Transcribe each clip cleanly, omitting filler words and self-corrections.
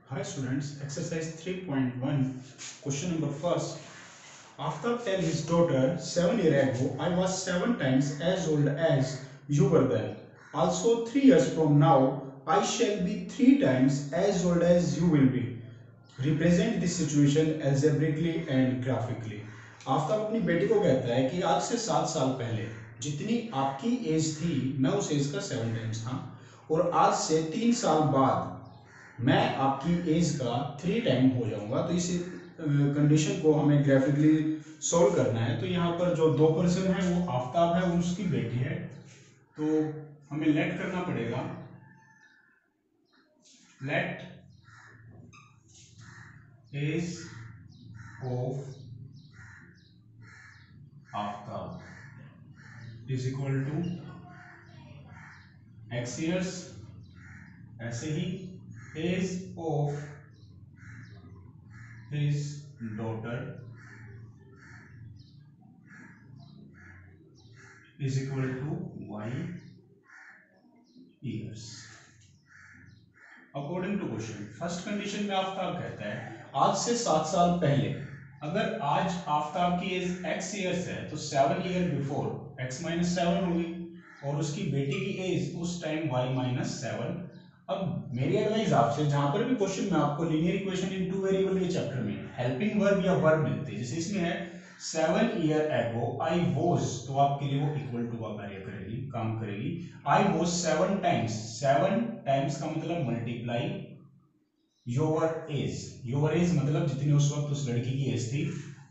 Hi students, exercise 3.1, question number first. After tell his daughter 7 years ago, I was 7 times as old as you were then. Also 3 years from now, I shall be 3 times as old as you will be. Represent this situation algebraically and graphically. Aftab अपनी बेटी को कहता है कि आज से 7 साल पहले जितनी आपकी एज थी मैं उस एज का 7 टाइम्स था और आज से 3 साल बाद मैं आपकी एज का 3 टाइम हो जाऊंगा। तो इस कंडीशन को हमें ग्राफिकली सॉल्व करना है। तो यहाँ पर जो दो पर्सन है वो आफ्ताब है और उसकी बेटी है। तो हमें लेट करना पड़ेगा, let age of Aftab is equal to X years, ऐसे ही age of his daughter is equal to y years। According to question first condition में आफ्ताब कहता है आज से 7 साल पहले। अगर आज आफ्ताब की एज x ईयर्स है तो 7 ईयर बिफोर x माइनस 7 होगी और उसकी बेटी की एज उस टाइम y माइनस 7। अब मेरी एडवाइस आपसे, जहां पर भी क्वेश्चन में आपको linear equation in two variable के चैप्टर में हेल्पिंग वर्ब या वर्ब मिलते हैं, जैसे इसमें है 7 ईयर एगो आई वॉज, तो आपके लिए वो इक्वल टू का कार्य करेगी, काम करेगी। आई वॉज 7 टाइम्स, 7 टाइम्स का मतलब multiply your age, your age मतलब जितनी उस वक्त उस लड़की की एज थी।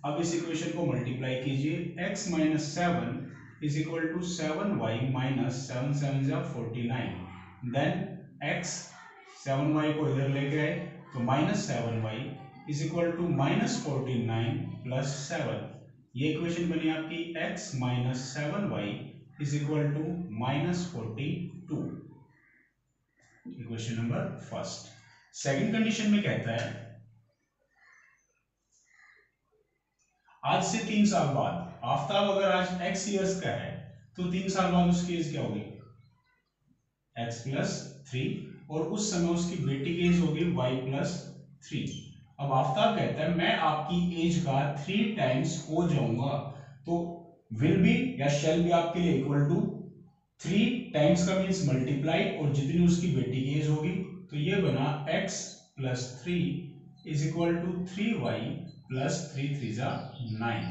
अब इस इक्वेशन को मल्टीप्लाई कीजिए, x minus 7 is equal to 7y minus 7 7 जा 49। देन x 7y को इधर लेके आए तो minus 7y is equal to minus 49 plus 7। ये इक्वेशन बनी आपकी x minus 7y is equal to minus 42, equation number first. Second condition में कहता है आज से 3 साल बाद, आफ्ताब अगर आज x ईयर्स का है तो 3 साल बाद उसकी एज क्या होगी x प्लस 3 और उस समय उसकी बेटी की एज होगी y प्लस 3। अब आफ्ताब कहता है मैं आपकी एज का 3 टाइम्स हो जाऊंगा, तो विल बी या शैल बी आपके लिए इक्वल टू 3 टाइम्स का मीन्स मल्टीप्लाई और जितनी उसकी बेटी की एज होगी, तो ये बना x plus 3 is equal to 3y plus 3 3 जा 9।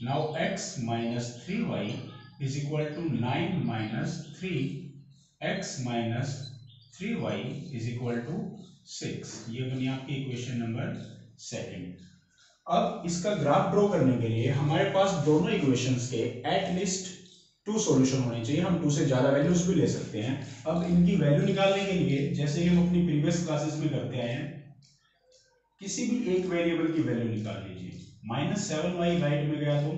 Now x minus 3y is equal to 9 minus 3x minus 3y is equal to 6। ये बनी आपकी इक्वेशन नंबर सेकंड। अब इसका ग्राफ ड्रॉ करने के लिए हमारे पास दोनों इक्वेशंस के एटलीस्ट 2 सॉल्यूशन होने चाहिए। हम 2 से ज्यादा वैल्यूज भी ले सकते हैं। अब इनकी वैल्यू निकालने के लिए जैसे हम अपनी प्रीवियस क्लासेस में करते आए हैं, किसी भी एक वेरिएबल की वैल्यू निकाल लीजिए। माइनस 7y राइट में गया तो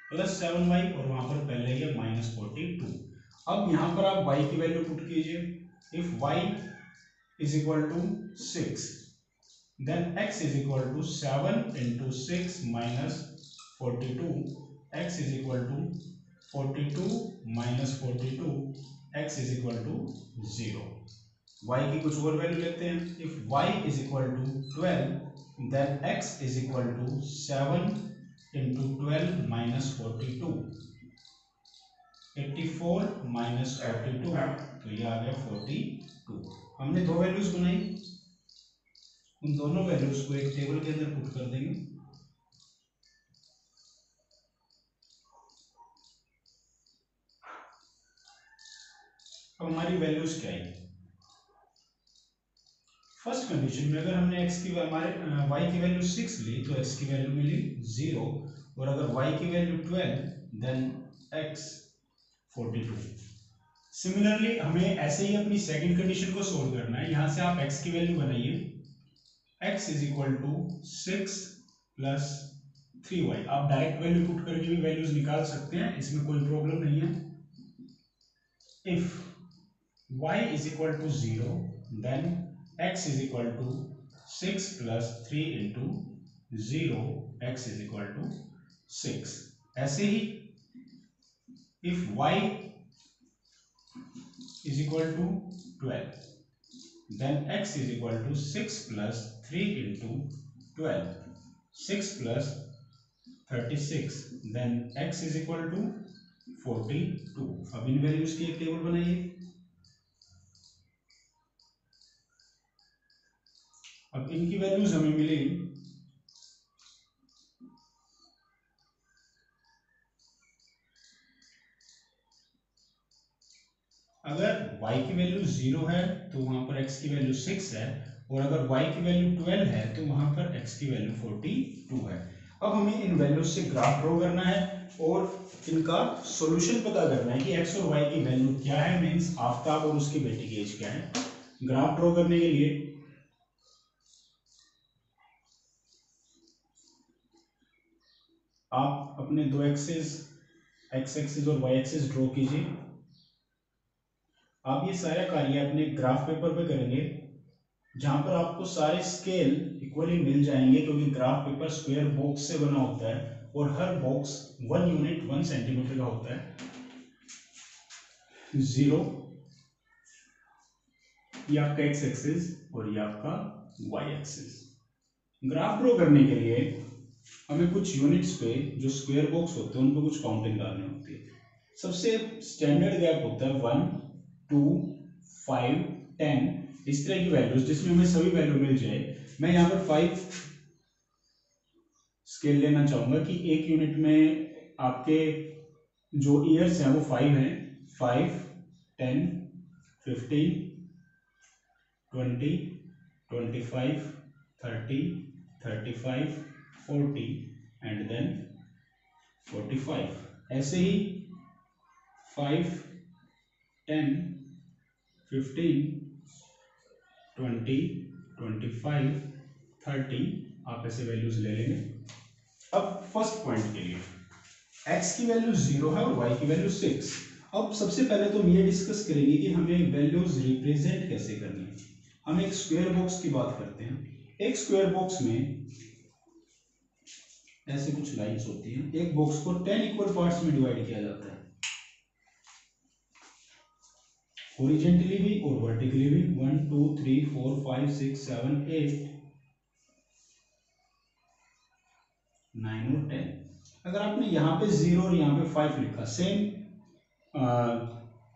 प्लस 7y और वहां पर पहले ही माइनस 42। अब यहां पर आप y की वैल्यू पुट कीजिए। If y is equal to 6 then x is equal to 7 into 6 minus 42, x is equal to 42 minus 42, x is equal to 0। y की कुछ और वैल्यू लेते हैं। if y is equal to 12 then x is equal to 7 into 12 minus 42, 84 minus 42, तो ये आ गया 42। हमने दो वैल्यूज बनाई, उन दोनों वैल्यूज को एक टेबल के अंदर पुट कर देंगे। अब हमारी वैल्यूज क्या है, फर्स्ट कंडीशन में अगर हमने x की हमारे y की वैल्यू 6 ली तो x की वैल्यू मिली 0 और अगर y की वैल्यू 12 देन x 42। सिमिलरली हमें ऐसे ही अपनी सेकंड कंडीशन को सोल्व करना है। यहां से आप x की वैल्यू बनाइए, x is equal to 6 plus 3y। आप डायरेक्ट वैल्यू पुट करके भी वैल्यूज निकाल सकते हैं, इसमें कोई प्रॉब्लम नहीं है। If y is equal to 0 then x is equal to 6 plus 3 into 0, x is equal to 6। ऐसे ही if y is equal to 12 then x is equal to 6 plus 3 into 12, 6 plus 36, then x is equal to 42। अब इन values की एक table बनाइए। अब इनकी values हमें मिली, अगर y की वैल्यू 0 है तो वहां पर x की वैल्यू 6 है, और अगर y की वैल्यू 12 है तो वहां पर x की वैल्यू 42 है। अब हमें इन वैल्यूज से ग्राफ ड्रॉ करना है और इनका सॉल्यूशन पता करना है कि x और y की वैल्यू क्या है, मींस आफताब और उसकी बेटी की एज क्या है। ग्राफ ड्रॉ करने के लिए आप अपने दो एक्सिस, x एक्सिस और y एक्सिस ड्रॉ कीजिए। आप ये सारा कार्य अपने ग्राफ पेपर पे करेंगे, जहां पर आपको सारे स्केल इक्वली मिल जाएंगे, क्योंकि ग्राफ पेपर स्क्वायर बॉक्स से बना होता है और हर बॉक्स 1 यूनिट 1 सेंटीमीटर का होता है। 0 ये आपका x एक्सिस और ये आपका y एक्सिस। ग्राफ ड्रॉ करने के लिए हमें कुछ यूनिट्स पे जो स्क्वायर बॉक्स होते हैं उन पे कुछ काउंटिंग डालनी होती है। सबसे स्टैंडर्ड गैप होता है 1, 2, 5, 10, इस तरह की वैल्यूज जिसमें हमें सभी वैल्यू मिल जाए। मैं यहाँ पर 5 स्केल लेना चाहूंगा कि एक यूनिट में आपके जो ईयर्स हैं वो 5 हैं, 5, 10, 15, 20, 25, 30, 35, 40 एंड देन 45। ऐसे ही 5, 10, 15, 20, 25, 30 आप ऐसे वैल्यूज ले लेंगे। अब फर्स्ट पॉइंट के लिए x की वैल्यू 0 है और y की वैल्यू 6। अब सबसे पहले तो हम ये डिस्कस करेंगे कि हमें वैल्यूज रिप्रेजेंट कैसे करनी है। हम एक स्क्वायर बॉक्स की बात करते हैं। एक स्क्वायर बॉक्स में ऐसे कुछ लाइंस होती हैं। एक बॉक्स को 10 इक्वल पार्ट्स में डिवाइड किया जाता है, हॉरिजॉन्टली भी और वर्टिकली भी। 1, 2, 3, 4, 5, 6, 7, 8, 9 और 10। अगर आपने यहाँ पे 0 और यहाँ पे 5 लिखा, सेम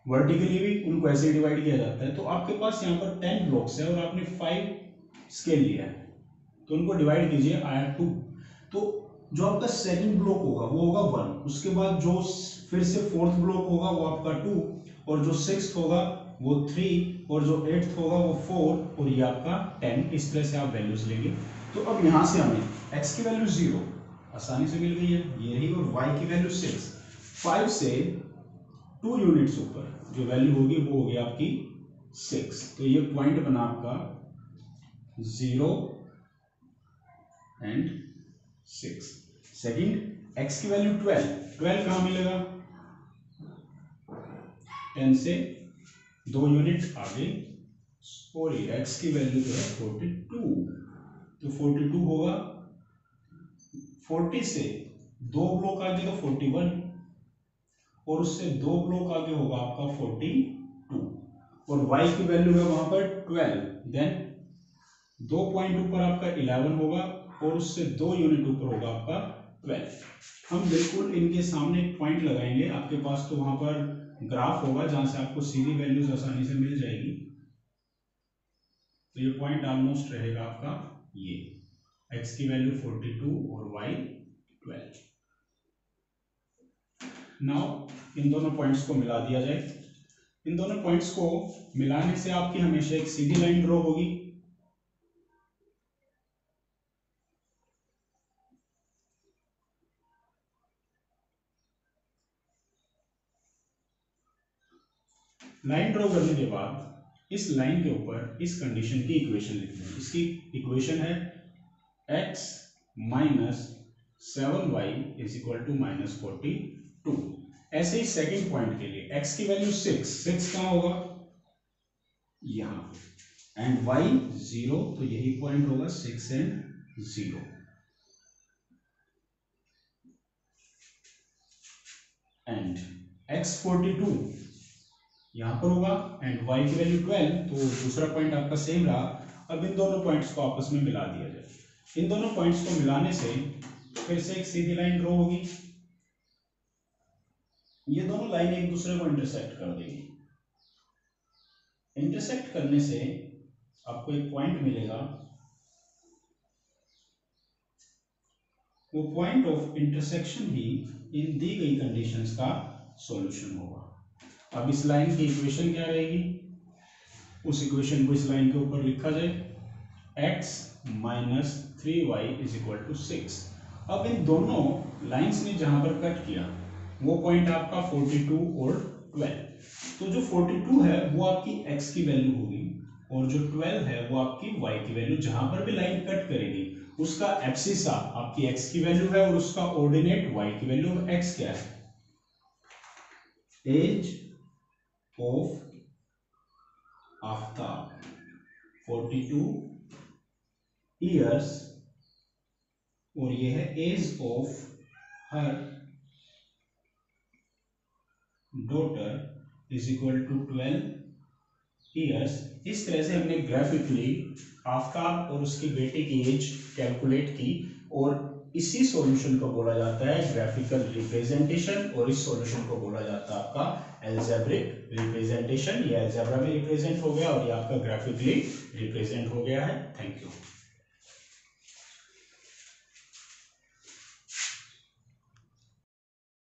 वर्टिकली भी उनको ऐसे डिवाइड किया जाता है, तो आपके पास यहाँ पर 10 ब्लॉक्स है और आपने 5 स्केल लिया है, तो उनको डिवाइड कीजिए I2। तो जो आपका सेकंड ब्लॉक होगा वो होगा 1, उसके बाद जो फिर से फोर्थ ब्लॉक होगा वो आपका 2, और जो सिक्स्थ होगा वो 3, और जो 8th होगा वो 4, और ये आपका 10। इस तरह से आप वैल्यूज लेंगे। तो अब यहाँ से हमें x की वैल्यू 0 आसानी से मिल गई है, ये रही, और y की वैल्यू 6। 5 से 2 यूनिट्स ऊपर जो वैल्यू होगी वो होगी आपकी 6। तो ये पॉइंट बना आपका 0 एंड 6। सेकंड x की वैल्यू 12, 12 कहाँ मिलेगा? 10 से 2 यूनिट आगे, और x की वैल्यू जो है 42, तो 42 होगा। 40 से 2 ब्लॉक आगे तो 41, और उससे 2 ब्लॉक आगे होगा आपका 42, और y की वैल्यू है वहां पर 12, देन 2 पॉइंट ऊपर आपका 11 होगा, और उससे 2 यूनिट ऊपर होगा आपका 12। हम बिल्कुल इनके सामने एक पॉइंट लगाएंगे, आपके पास तो वहां पर ग्राफ होगा जहां से आपको सीधी वैल्यूज आसानी से मिल जाएगी। तो ये पॉइंट ऑलमोस्ट रहेगा आपका ये, x की वैल्यू 42 और y 12। नाउ इन दोनों पॉइंट्स को मिला दिया जाए। इन दोनों पॉइंट्स को मिलाने से आपकी हमेशा एक सीधी लाइन ड्रॉ होगी। लाइन ड्रॉ करने के बाद इस लाइन के ऊपर इस कंडीशन की इक्वेशन लिखते हैं। इसकी इक्वेशन है x minus 7y is equal to minus 42। ऐसे ही सेकंड पॉइंट के लिए x की वैल्यू 6 कहाँ होगा? यहाँ, एंड y 0, तो यही पॉइंट होगा 6 एंड 0। एंड x 42 यहाँ पर होगा एंड y की वैल्यू 12, तो दूसरा पॉइंट आपका सेम रहा। अब इन दोनों पॉइंट्स को आपस में मिला दिया जाए। इन दोनों पॉइंट्स को मिलाने से फिर से एक सीधी लाइन ड्रॉ होगी, ये दोनों लाइन एक दूसरे को इंटरसेक्ट कर देगी। इंटरसेक्ट करने से आपको एक पॉइंट मिलेगा, वो पॉइंट ऑफ इंटरसेक्शन ही इन दी गई कंडीशंस का सॉल्यूशन होगा। अब इस लाइन की इक्वेशन क्या रहेगी, उस इक्वेशन को इस लाइन के ऊपर लिखा जाए, x minus 3y is equal to 6। अब इन दोनों लाइंस ने जहां पर कट किया वो पॉइंट आपका 42 और 12, तो जो 42 है वो आपकी x की वैल्यू होगी और जो 12 है वो आपकी y की वैल्यू। जहां पर भी लाइन कट करेगी उसका एब्सिसा आपकी x की वैल्यू है और उसका ऑर्डिनेट y की वैल्यू। x क्या है, एज ऑफ आफ्ताब 42 ईयर्स और ये है age of her daughter is equal to 12 years. इस तरह से हमने ग्राफिकली आफ्ताब और उसकी बेटी की एज कैलकुलेट की और इसी सॉल्यूशन को बोला जाता है ग्राफिकल रिप्रेजेंटेशन और इस सॉल्यूशन को बोला जाता है आपका एल्जेब्रिक रिप्रेजेंटेशन। ये अलजेब्रा में रिप्रेजेंट हो गया और ये आपका ग्राफिकली रिप्रेजेंट हो गया है। Thank you.